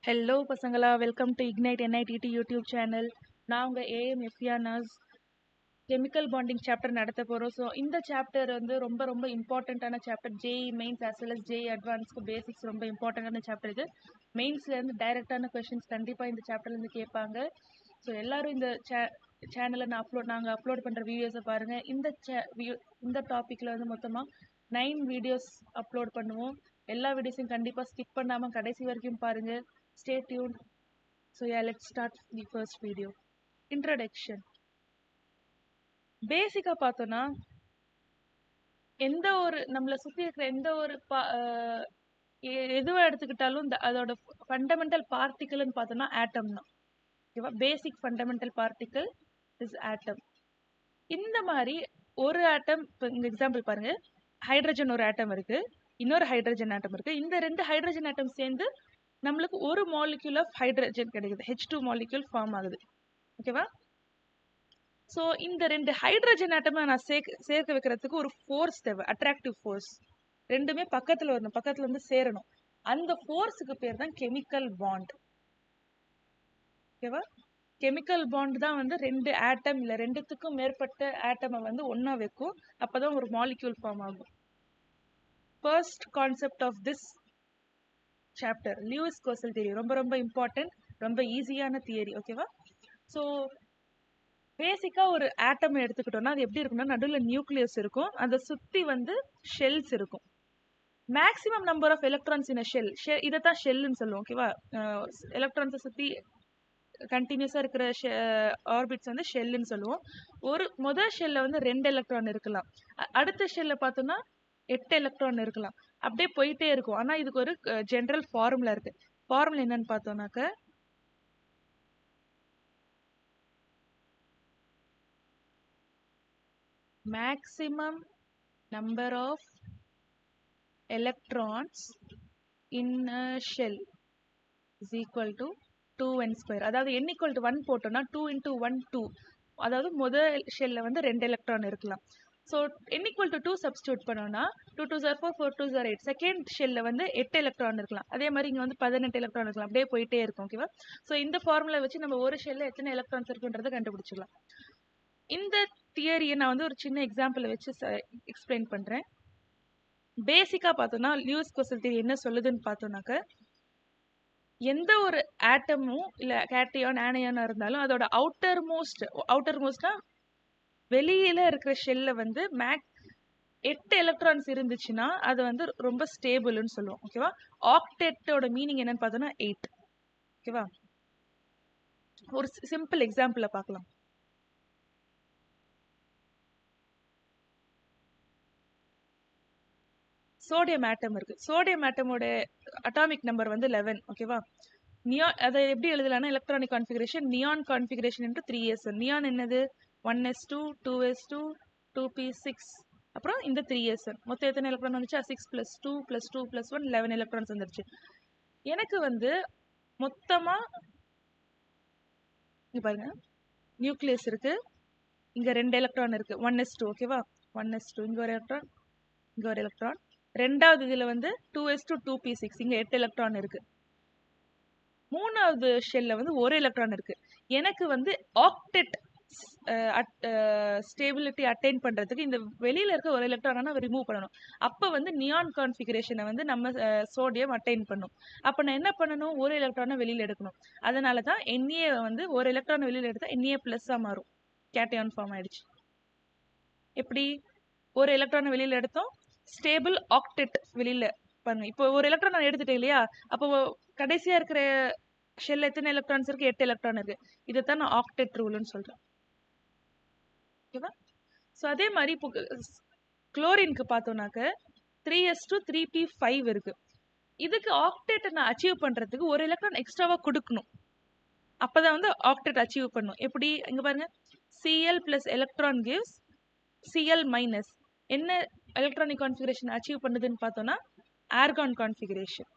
Hello பசங்களா, welcome to ignite NITT YouTube channel. நான் உங்கள் ஏஎம் எஃப்யா நர்ஸ். கெமிக்கல் பாண்டிங் சாப்டர் நடத்த போகிறோம். ஸோ இந்த சாப்டர் வந்து ரொம்ப ரொம்ப இம்பார்ட்டண்ட்டான chapter. JEE mains as well as JEE அட்வான்ஸ்க்கு பேசிக்ஸ் ரொம்ப இம்பார்ட்டண்ட்டான சாப்டர் இது. மெயின்ஸ்லேருந்து டைரெக்டான கொஷின்ஸ் கண்டிப்பாக இந்த சாப்டர்லேருந்து கேட்பாங்க. ஸோ எல்லோரும் இந்த சேனலை நாங்கள் அப்லோட் பண்ணுற வீடியோஸை பாருங்கள். இந்த டாப்பிக்கில் வந்து மொத்தமாக 9 வீடியோஸ் அப்லோட் பண்ணுவோம். எல்லா வீடியோஸையும் கண்டிப்பாக ஸ்கிப் பண்ணாமல் கடைசி வரைக்கும் பாருங்கள். Stay tuned. So yeah, let's start the first video. Introduction. பேசிக்காக பார்த்தோன்னா எந்த ஒரு நம்மளை சுற்றி இருக்கிற எந்த ஒரு எதுவாக எடுத்துக்கிட்டாலும் அதோட ஃபண்டமெண்டல் பார்ட்டிக்கல்னு பார்த்தோன்னா ஆட்டம் தான். ஓகேவா? பேசிக் ஃபண்டமெண்டல் பார்ட்டிக்கல் இஸ் ஆட்டம். இந்த மாதிரி ஒரு ஆட்டம், இப்போ இந்த எக்ஸாம்பிள் பாருங்கள், ஹைட்ரஜன் ஒரு ஆட்டம் இருக்குது, இன்னொரு ஹைட்ரஜன் ஆட்டம் இருக்குது. இந்த ரெண்டு ஹைட்ரஜன் ஆட்டம் சேர்ந்து நம்மளுக்கு ஒரு மாலிக்யூல் ஆஃப் ஹைட்ரஜன் கிடைக்குது, H2 மாலிக்யூல் ஃபார்ம் ஆகுது. ஓகேவா? ஸோ இந்த ரெண்டு ஹைட்ரஜன் ஆட்டமை நான் சேர்க்க வைக்கிறதுக்கு ஒரு ஃபோர்ஸ் தேவை, அட்ராக்டிவ் ஃபோர்ஸ். ரெண்டுமே பக்கத்தில் வரணும், பக்கத்தில் வந்து சேரணும். அந்த ஃபோர்ஸுக்கு பேர் தான் கெமிக்கல் பாண்ட். ஓகேவா? கெமிக்கல் பாண்ட் தான் வந்து ரெண்டு ஆட்டம் இல்லை ரெண்டுத்துக்கும் மேற்பட்ட ஆட்டமை வந்து ஒன்றா வைக்கும். அப்போ தான் ஒரு மாலிக்யூல் ஃபார்ம் ஆகும். First concept of this chapter Lewis Kossel theory. ரொம்ப ரொம்ப இம்பார்ட்டன்ட், ரொம்ப ஈஸியான தியரி. ஓகேவா? ஸோ பேசிக்காக ஒரு ஆட்டம் எடுத்துக்கிட்டோம்னா அது எப்படி இருக்குன்னா, நடுவில் நியூக்ளியஸ் இருக்கும், அதை சுற்றி வந்து ஷெல்ஸ் இருக்கும். Maximum number of electrons in shell, இதை தான் ஷெல்லுன்னு சொல்லுவோம். ஓகேவா? எலக்ட்ரான்ஸை சுற்றி கண்டினியூஸாக இருக்கிற ஆர்பிட்ஸ் வந்து ஷெல்லுன்னு சொல்லுவோம். முதல் ஷெல்லில் வந்து 2 எலக்ட்ரான் இருக்கலாம், அடுத்த ஷெல்லில் பார்த்தோன்னா 8 எலக்ட்ரான் இருக்கலாம். அப்படியே போயிட்டே இருக்கும். ஆனால் இதுக்கு ஒரு ஜென்ரல் ஃபார்முலா இருக்குது. ஃபார்முலா என்னன்னு பார்த்தோம்னாக்க, maximum number of electrons in a shell is equal to 2n square. அதாவது n equal to 1 போட்டோம்னா 2 into 1 2. அதாவது முதல் ஷெல்லில் வந்து 2 எலக்ட்ரான் இருக்கலாம். So n equal to 2 substitute பண்ணோம்னா 2 2s are 4, 4 2s are 8. Second ஷெல்லில் வந்து 8 எலக்ட்ரான் இருக்கலாம். அதே மாதிரி இங்கே வந்து 18 எலக்ட்ரான் இருக்கலாம். அப்படியே போயிட்டே இருக்கும். ஓகேவா? ஸோ இந்த ஃபார்முலா வச்சு நம்ம ஒரு ஷெல்லில் எத்தனை எலக்ட்ரான்ஸ் இருக்குன்றதை கண்டுபிடிச்சிடலாம். இந்த தியரியை நான் வந்து ஒரு சின்ன எக்ஸாம்பிளை வச்சு எக்ஸ்பிளைன் பண்ணுறேன். பேசிக்காக பார்த்தோன்னா லூயிஸ் கோசல் தியரி என்ன சொல்லுதுன்னு பார்த்தோன்னாக்க, எந்த ஒரு ஆட்டமும் இல்லை கேட்டையான் ஆனையானாக இருந்தாலும் அதோட அவுட்டர் மோஸ்ட்னா வெளியில் இருக்கிற ஷெல்லில் வந்து 8 எலக்ட்ரான்ஸ் இருந்துச்சுன்னா அது வந்து ரொம்ப ஸ்டேபிள்னு சொல்லுவோம். ஓகேவா? ஆக்டெட்டோட மீனிங் என்னன்னு பார்த்தோன்னா 8. ஓகேவா? ஒரு சிம்பிள் எக்ஸாம்பிளை பார்க்கலாம். சோடியம் ஆட்டம் இருக்கு. சோடியம் ஆட்டமோட அட்டாமிக் நம்பர் வந்து 11. ஓகேவா? அதை எப்படி எழுதலாம்னா, electronic configuration neon configuration into 3s1. Neon என்னது? 1s2 2s2 2p6, அப்புறம் இந்த 3s1. மொத்தம் எத்தனை எலக்ட்ரான் வந்துச்சு? 6 + 2 + 2 + 1 11 எலக்ட்ரான்ஸ் வந்துருச்சு. எனக்கு வந்து மொத்தமாக இங்கே பாருங்க, நியூக்ளியஸ் இருக்கு, இங்கே 2 எலக்ட்ரான் இருக்கு, 1s2. ஓகேவா? 1s2, இங்கே ஒரு எலக்ட்ரான், இங்கே ஒரு எலக்ட்ரான். ரெண்டாவது இதில் வந்து 2s2 2p6, இங்கே 8 எலக்ட்ரான் இருக்கு. மூணாவது ஷெல்ல வந்து ஒரு எலக்ட்ரான் இருக்கு. எனக்கு வந்து ஆக்டெட் ஸ்டேபிலிட்டி அட்டைன் பண்ணுறதுக்கு இந்த வெளியில் இருக்க ஒரு எலக்ட்ரானை ரிமூவ் பண்ணணும். அப்போ வந்து நியான் கான்ஃபிகரேஷனை வந்து நம்ம சோடியம் அட்டைன் பண்ணும். அப்போ நான் என்ன பண்ணணும்? ஒரு எலக்ட்ரானை வெளியில் எடுக்கணும். அதனால தான் Na வந்து ஒரு எலக்ட்ரானை வெளியில் எடுத்தால் Na+ஆக மாறும், கேட்டையான் ஃபார்ம் ஆயிடுச்சு. எப்படி? ஒரு எலக்ட்ரானை வெளியில் எடுத்தோம், ஸ்டேபிள் ஆக்டெட் வெளியில் பாருங்க. இப்போ ஒரு எலக்ட்ரான் நான் எடுத்துட்டேன் இல்லையா? அப்போ கடைசியாக இருக்கிற ஷெல்ல எத்தனை எலக்ட்ரான்ஸ் இருக்கு? 8 எலக்ட்ரான் இருக்கு. இதைத்தான் நான் ஆக்டெட் ரூல்னு சொல்கிறேன். ஓகேவா? ஸோ அதே மாதிரி இப்போ குளோரினுக்கு பார்த்தோம்னாக்க 3s2 3p5 இருக்கு. இதுக்கு ஆக்டெட்டை நான் அச்சீவ் பண்ணுறதுக்கு ஒரு எலக்ட்ரான் எக்ஸ்ட்ராவாக கொடுக்கணும். அப்போ தான் வந்து ஆக்டெட் அச்சீவ் பண்ணும். எப்படி? இங்கே பாருங்க, Cl + எலக்ட்ரான் கிவ்ஸ் Cl-. என்ன எலக்ட்ரானிக் கான்ஃபிகரேஷன் அச்சீவ் பண்ணுதுன்னு பார்த்தோன்னா ஆர்கான் கான்ஃபிகரேஷன்.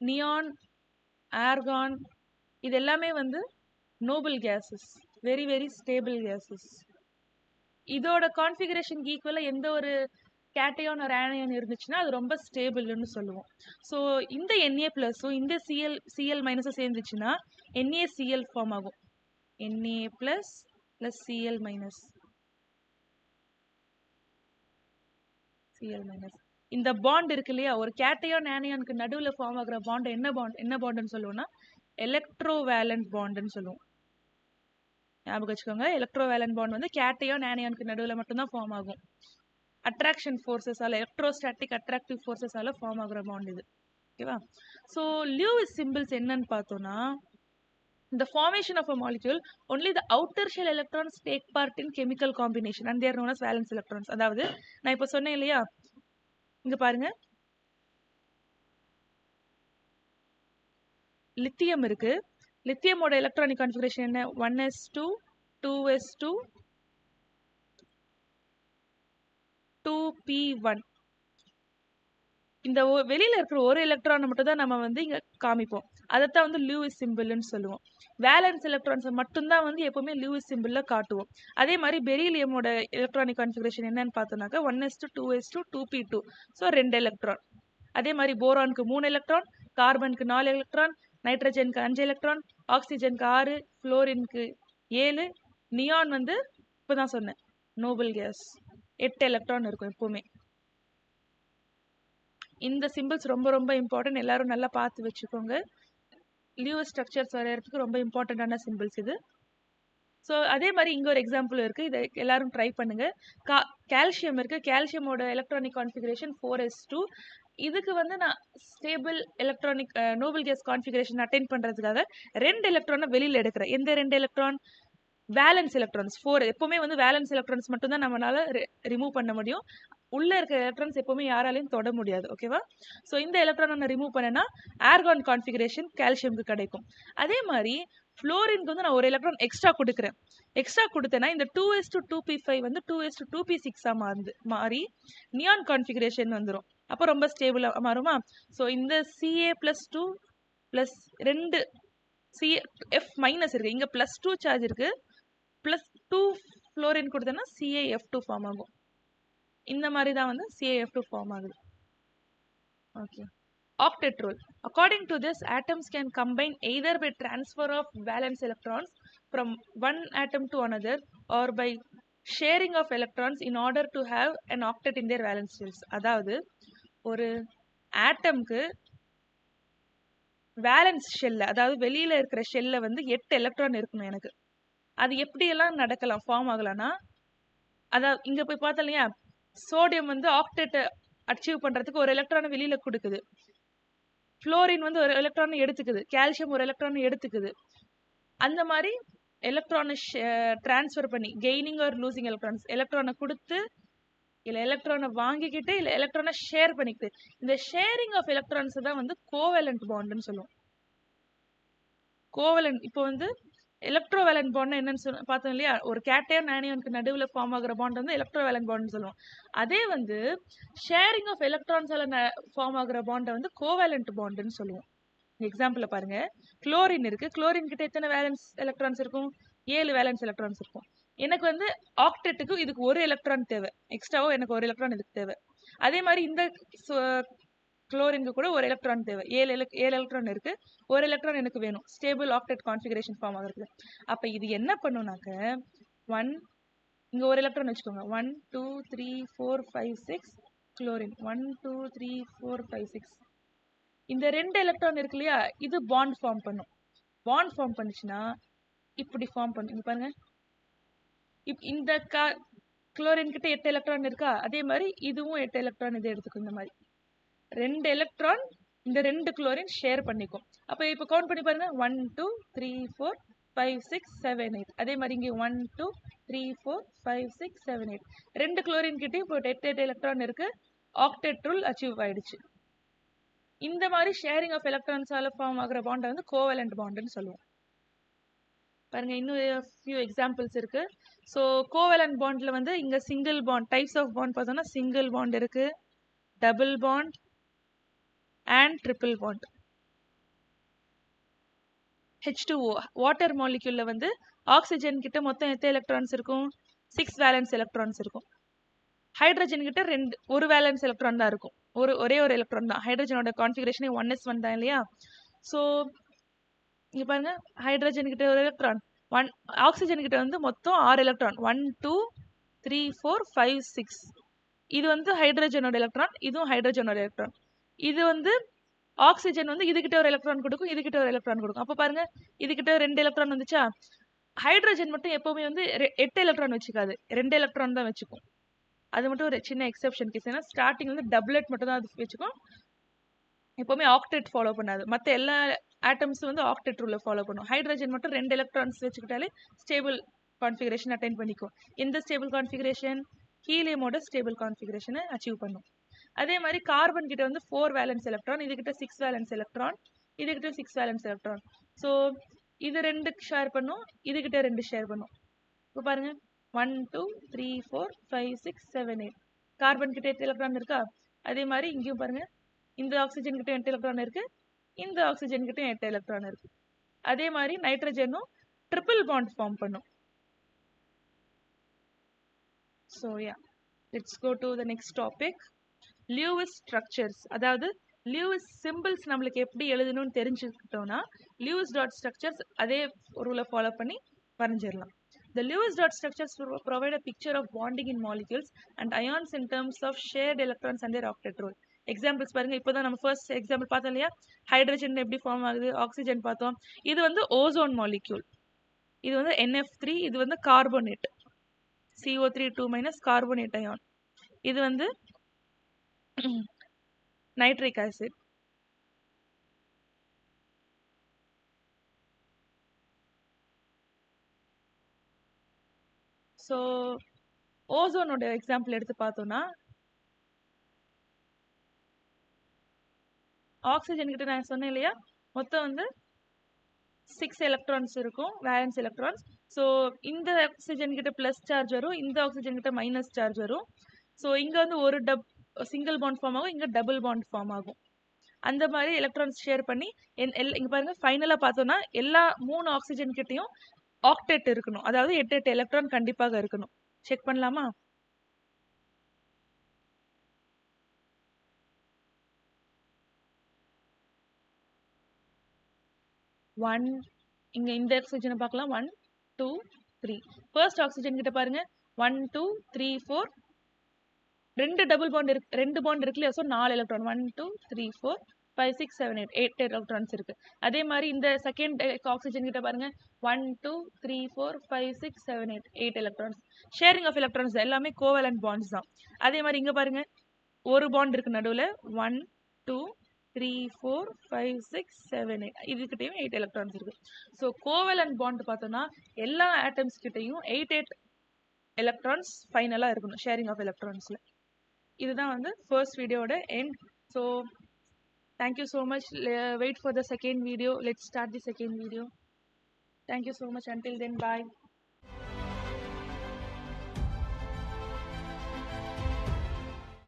நியான், ஆர்கான் இது எல்லாமே வந்து noble gases, very very stable gases. இதோட கான்ஃபிகரேஷனுக்கு ஈக்குவலாக எந்த ஒரு கேட்டையான் ஒரு ஆனியன் இருந்துச்சுன்னா அது ரொம்ப ஸ்டேபிள்னு சொல்லுவோம். ஸோ இந்த Na பிளஸும் இந்த Cl மைனஸும் சேர்ந்துச்சுன்னா NaCl ஃபார்ம் ஆகும். Na plus plus Cl minus Cl minus. இந்த பாண்ட் இருக்கு இல்லையா, ஒரு கேட்டையான் ஆனியானுக்கு நடுவில் ஃபார்ம் ஆகிற பாண்ட் என்ன பாண்டுன்னு சொல்லுவோம்னா எலக்ட்ரோவேலண்ட் பாண்டுன்னு சொல்லுவோம். ஞாபகம் வச்சுக்கோங்க, எலக்ட்ரோவேலண்ட் பாண்ட் வந்து கேட்டையான் ஆனியானுக்கு நடுவில் மட்டும்தான் ஃபார்ம் ஆகும். அட்ராக்ஷன் ஃபோர்ஸஸால, எலக்ட்ரோஸ்டாட்டிக் அட்ராக்டிவ் ஃபோர்ஸஸால ஃபார்ம் ஆகுற பாண்ட் இது. ஓகேவா? ஸோ லூயிஸ் சிம்பிள்ஸ் என்னன்னு பார்த்தோம்னா, the formation of a molecule only the outer shell electrons take part in chemical combination and they are known as valence electrons. அதாவது நான் இப்போ சொன்னேன் இல்லையா, இங்க பாருங்க, லித்தியம் இருக்கு. லித்தியமோட எலக்ட்ரானிக் கான்ஃபிகரேஷன் என்ன? 1s2 2s2 2p1. இந்த வெளியில இருக்கிற ஒரு எலக்ட்ரானை மட்டும் தான் நம்ம வந்து இங்க காமிப்போம். அதைத்தான் வந்து லூயிஸ் சிம்பிள்னு சொல்லுவோம். வேலன்ஸ் எலக்ட்ரான்ஸை மட்டும்தான் வந்து எப்பவுமே லூயிஸ் சிம்பிள்ல காட்டுவோம். அதே மாதிரி பெரிலியமோட எலக்ட்ரானிக் கான்ஃபிகரேஷன் என்னன்னு பார்த்தோம்னாக்கா 1s2 2s2 2p2. So 2 electron. அதே மாதிரி போரானுக்கு 3 எலக்ட்ரான், கார்பனுக்கு 4 எலக்ட்ரான், நைட்ரஜனுக்கு 5 எலக்ட்ரான், ஆக்சிஜனுக்கு 6, குளோரினுக்கு 7, நியான் வந்து இப்போதான் சொன்னேன் நோபல் கேஸ் 8 எலக்ட்ரான் இருக்கும் எப்பவுமே. இந்த சிம்பிள்ஸ் ரொம்ப ரொம்ப இம்பார்ட்டன்ட், எல்லாரும் நல்லா பார்த்து வச்சுக்கோங்க. லூயிஸ் ஸ்ட்ரக்சர்ஸ் வரையறதுக்கு ரொம்ப இம்பார்ட்டண்டான சிம்பிள்ஸ் இது. ஸோ அதே மாதிரி இங்கே ஒரு எக்ஸாம்பிள் இருக்குது, இதை எல்லாரும் ட்ரை பண்ணுங்க. கால்சியம் இருக்குது. கால்சியமோட எலக்ட்ரானிக் கான்ஃபிகரேஷன் 4s2. இதுக்கு வந்து நான் stable electronic Nobel case configuration attain பண்ணுறதுக்காக 2 எலக்ட்ரானை வெளியில் எடுக்கிறேன். எந்த 2 எலக்ட்ரான்? Valence electrons 4. எப்பவுமே வந்து வேலன்ஸ் எலக்ட்ரான்ஸ் மட்டும் தான் நம்மளால ரிமூவ் பண்ண முடியும். உள்ள இருக்கிற எலக்ட்ரான்ஸ் எப்பவுமே யாராலையும் தொட முடியாது. ஓகேவா? ஸோ இந்த எலக்ட்ரானை நான் ரிமூவ் பண்ணேன்னா ஆர்கான் கான்ஃபிகரேஷன் கால்சியம்க்கு கிடைக்கும். அதே மாதிரி ஃப்ளோரினுக்கு வந்து நான் ஒரு எலக்ட்ரான் எக்ஸ்ட்ரா கொடுக்குறேன். எக்ஸ்ட்ரா கொடுத்தேன்னா இந்த 2s2 2p5 வந்து 2s2 2p6 மாறி நியான் கான்ஃபிகரேஷன் வந்துடும். அப்போ ரொம்ப ஸ்டேபிளாக மாறுமா? ஸோ இந்த Ca+2 ப்ளஸ் 2 CF மைனஸ் இருக்கு, இங்கே +2 சார்ஜ் இருக்கு, +2 ஃப்ளோரின் கொடுத்தேன்னா CaF2 ஃபார்ம் ஆகும். இந்த மாதிரி தான் வந்து CaF2 ஃபார்ம் ஆகுது. Okay. Octet rule. According to this, atoms can combine either by transfer of valence electrons from one atom to another or by sharing of electrons in order to have an octet in their valence shells. அதாவது ஒரு ஆட்டம்க்கு valence ஷெல்ல, அதாவது வெளியில இருக்கிற ஷெல்ல வந்து 8 electron இருக்கணும் எனக்கு. அது எப்படியெல்லாம் நடக்கலாம், ஃபார்ம் ஆகலாம்னா, அதாவது இங்க போய் பார்த்தோம் இல்லையா, சோடியம் வந்து ஆக்டேட்டை அச்சீவ் பண்றதுக்கு ஒரு எலக்ட்ரானை வெளியில கொடுக்குது, ஃப்ளோரின் வந்து ஒரு எலக்ட்ரானை எடுத்துக்குது, கால்சியம் ஒரு எலக்ட்ரானை எடுத்துக்குது. அந்த மாதிரி எலக்ட்ரானை டிரான்ஸ்ஃபர் பண்ணி கெய்னிங் ஆர் லூசிங் எலக்ட்ரான்ஸ், எலக்ட்ரானை கொடுத்து இல்லை எலக்ட்ரானை வாங்கிக்கிட்டு இல்லை எலக்ட்ரானை ஷேர் பண்ணிக்கிட்டு, இந்த ஷேரிங் ஆஃப் எலக்ட்ரான்ஸ் தான் வந்து கோவேலண்ட் பாண்டுன்னு சொல்லுவோம். கோவேலண்ட் இப்போ வந்து எலக்ட்ரோவேலண்ட் பாண்ட் என்னன்னு பார்த்தோம் இல்லையா, ஒரு கேட்டையான் ஆனியானுக்கு நடுவில் ஃபார்ம் ஆகிற பாண்ட் வந்து எலக்ட்ரோவேலண்ட் பாண்ட்னு சொல்லுவோம். அதே வந்து ஷேரிங் ஆஃப் எலக்ட்ரான்ஸால ஃபார்ம் ஆகிற பாண்டை வந்து கோவேலண்ட் பாண்டுன்னு சொல்லுவோம். எக்ஸாம்பிள் பாருங்க, குளோரின் இருக்கு. குளோரின் கிட்ட எத்தனை வேலன்ஸ் எலக்ட்ரான்ஸ் இருக்கும்? 7 வேலன்ஸ் எலக்ட்ரான்ஸ் இருக்கும். எனக்கு வந்து ஆக்டெட்டுக்கு இதுக்கு ஒரு எலக்ட்ரான் தேவை, எக்ஸ்ட்ராவோ எனக்கு ஒரு எலக்ட்ரான் இதுக்கு தேவை. அதே மாதிரி இந்த குளோரினுக்கு கூட ஒரு எலக்ட்ரான் தேவை. 7 எலக்ட்ரான் இருக்கு, ஒரு எலக்ட்ரான் எனக்கு வேணும் ஸ்டேபிள் ஆக்டெட் கான்ஃபிகரேஷன் ஃபார்ம் ஆகுறது. அப்ப இது என்ன பண்ணுனாக்க, 1 இங்க ஒரு எலக்ட்ரான் வச்சுக்கோங்க, 1 2 3 4 5 6 குளோரின் 1 2 3 4 5 6. இந்த 2 எலக்ட்ரான் இருக்கு இல்லையா, இது பாண்ட் ஃபார்ம் பண்ணும். பாண்ட் ஃபார்ம் பண்ணுச்சுன்னா இப்படி ஃபார்ம் பண்ணும். இங்க பாருங்க, இந்த குளோரின் கிட்ட 8 எலக்ட்ரான் இருக்கா, அதே மாதிரி இதுவும் 8 எலக்ட்ரான் இதை எடுத்துக்கும். இந்த மாதிரி 2 எலக்ட்ரான் இந்த 2 குளோரின் ஷேர் பண்ணிக்கும். அப்போ இப்போ கவுண்ட் பண்ணி பாருங்க, 1 2 3 4 5 6 7 8. அதே மாதிரி இங்கே 1 2 3 4 5 6 7 8. 2 குளோரின் கிட்டே இப்போ 8 எலக்ட்ரான் இருக்கு, ஆக்டெட் ரூல் அச்சீவ் ஆயிடுச்சு. இந்த மாதிரி ஷேரிங் ஆஃப் எலக்ட்ரான்ஸால ஃபார்ம் ஆகிற பாண்டை வந்து கோவேலண்ட் பாண்டுன்னு சொல்லுவோம். பாருங்க, இன்னும் ஃபியூ எக்ஸாம்பிள்ஸ் இருக்கு. ஸோ கோவேலண்ட் பாண்ட்ல வந்து இங்க single bond, types of bond பார்த்தோம்னா சிங்கிள் பாண்ட் இருக்கு, double bond and triple bond. H2O water மாலிக்யூல்ல வந்து ஆக்சிஜன் கிட்ட மொத்தம் எத்தனை எலக்ட்ரான்ஸ் இருக்கும்? 6 வேலன்ஸ் எலக்ட்ரான்ஸ் இருக்கும். ஹைட்ரஜன் கிட்ட ஒரு வேலன்ஸ் எலக்ட்ரான் தான் இருக்கும். ஒரே ஒரு எலக்ட்ரான் தான். ஹைட்ரஜனோட கான்ஃபிகரேஷனே 1s1 தான் இல்லையா? ஸோ இங்க பாருங்க, ஹைட்ரஜன் கிட்ட ஒரு எலக்ட்ரான், ஆக்சிஜன் கிட்ட வந்து மொத்தம் 6 எலக்ட்ரான், 1 2 3 4 5 6. இது வந்து ஹைட்ரஜனோட எலக்ட்ரான், இதுவும் ஹைட்ரஜனோட எலக்ட்ரான். இது வந்து ஆக்சிஜன் வந்து இதுகிட்ட ஒரு எலக்ட்ரான் கொடுக்கும், இதுகிட்ட ஒரு எலக்ட்ரான் கொடுக்கும். அப்போ பாருங்க, இதுகிட்ட 2 எலக்ட்ரான் வந்துச்சா? ஹைட்ரஜன் மட்டும் எப்பவுமே வந்து 8 எலக்ட்ரான் வச்சுக்காது, 2 எலக்ட்ரான் தான் வச்சுக்கும். அது மட்டும் ஒரு சின்ன எக்ஸெப்ஷன் கேஸ். ஏன்னா ஸ்டார்டிங் வந்து டபுளெட் மட்டும் தான் அது வச்சுக்கும், எப்பவுமே ஆக்டெட் ஃபாலோ பண்ணாது. மற்ற எல்லா ஆட்டம்ஸ் வந்து ஆக்டெட் ரூலை ஃபாலோ பண்ணும். ஹைட்ரஜன் மட்டும் 2 எலக்ட்ரான்ஸ் வச்சுக்கிட்டாலே ஸ்டேபிள் கான்ஃபிகரேஷன் அட்டைன் பண்ணிக்கும். எந்த ஸ்டேபிள் கான்ஃபிகரேஷன்? ஹீலியமோட ஸ்டேபிள் கான்ஃபிகரேஷனை அச்சீவ் பண்ணும். அதே மாதிரி கார்பன் கிட்ட வந்து 4 வேலன்ஸ் எலக்ட்ரான், இதுகிட்ட 6 வேலன்ஸ் எலக்ட்ரான், இதுகிட்ட 6 வேலன்ஸ் எலக்ட்ரான். ஸோ இது 2 ஷேர் பண்ணும், இதுகிட்ட 2 ஷேர் பண்ணும். இப்போ பாருங்க, 1 2 3 4 5 6 7 8. கார்பன் கிட்ட 8 எலக்ட்ரான் இருக்கா? அதே மாதிரி இங்கேயும் பாருங்க, இந்த ஆக்சிஜன் கிட்ட 8 எலக்ட்ரான் இருக்கு, இந்த ஆக்சிஜன் கிட்ட 8 எலக்ட்ரான் இருக்கு. அதே மாதிரி நைட்ரஜனும் ட்ரிபிள் பாண்ட் ஃபார்ம் பண்ணும். So yeah, let's go to the next topic, Lewis structures. அதாவது லியூவிஸ் சிம்பிள்ஸ் நம்மளுக்கு எப்படி எழுதணும்னு தெரிஞ்சுக்கிட்டோம்னா லியூவிஸ் டாட் ஸ்ட்ரக்சர்ஸ் அதே ரூலை ஃபாலோ பண்ணி வரைஞ்சிடலாம். The Lewis dot structures provide a picture of bonding in molecules and ions in terms of shared electrons and their octet role. Examples பாருங்க, இப்போதான் நம்ம ஃபர்ஸ்ட் எக்ஸாம்பிள் பார்த்தோம் இல்லையா? ஹைட்ரஜன் எப்படி ஃபார்ம் ஆகுது, ஆக்சிஜன் பார்த்தோம். இது வந்து ஓசோன் மாலிக்யூல், இது வந்து NF3, இது வந்து கார்போனேட் CO3 2- கார்போனேட் அயான், இது வந்து நைட்ரிக் ஆசிட். ஸோ ஓசோனோட எக்ஸாம்பிள் எடுத்து பார்த்தோம்னா, ஆக்சிஜன் கிட்ட நான் சொன்னேன் இல்லையா, மொத்தம் வந்து 6 எலக்ட்ரான்ஸ் இருக்கும், வேலன்ஸ் எலக்ட்ரான்ஸ். ஸோ இந்த ஆக்சிஜன் கிட்ட ப்ளஸ் சார்ஜ் வரும், இந்த ஆக்சிஜன் கிட்ட மைனஸ் சார்ஜ் வரும். ஸோ இங்கே வந்து ஒரு சிங்கிள் பாண்ட் ஃபார்ம் ஆகும், இங்கே டபுள் பாண்ட் ஃபார்ம் ஆகும். அந்த மாதிரி எலக்ட்ரான்ஸ் ஷேர் பண்ணி இங்கே பாருங்க, ஃபைனலாக பார்த்தோம்னா எல்லா 3 ஆக்சிஜன் கிட்டையும் ஆக்டெட் இருக்கணும், அதாவது 8 எலக்ட்ரான் கண்டிப்பாக இருக்கணும். செக் பண்ணலாமா? ஒன், இங்க இந்த ஆக்சிஜனை பார்க்கலாம், 1 2 3. ஃபர்ஸ்ட் ஆக்சிஜன் கிட்ட பாருங்க, 1 2 3 4, 2 டபுள் பாண்ட் இருக்கு, 2 பாண்ட் இருக்கு இல்லையா? ஸோ 4 எலக்ட்ரான், 1 2 3 4 5 6 7 8, 8 எலக்ட்ரான்ஸ் இருக்கு. அதே மாதிரி இந்த செகண்ட் ஆக்சிஜன் கிட்ட பாருங்க, 1 2 3 4 5 6 7 8, 8 எலக்ட்ரான்ஸ். ஷேரிங் ஆஃப் எலக்ட்ரான்ஸ் எல்லாமே கோவலன்ட் பாண்ட்ஸ் தான். அதே மாதிரி இங்க பாருங்க, ஒரு பாண்ட் இருக்கு நடுவில், 1 2 3 4 5 6 7 8, இதுக்கிட்டையும் 8 எலக்ட்ரான்ஸ் இருக்கு. ஸோ கோவலன்ட் பாண்ட் பார்த்தோம்னா எல்லா ஆட்டம்ஸ் கிட்டையும் 8 எலக்ட்ரான்ஸ் ஃபைனலாக இருக்கணும் ஷேரிங் ஆஃப் எலக்ட்ரான்ஸில். இதுதான் வந்து ஃபர்ஸ்ட் வீடியோட end. So thank you so much. Wait for the second video. Let's start the second video. Thank you so much. Until then, bye.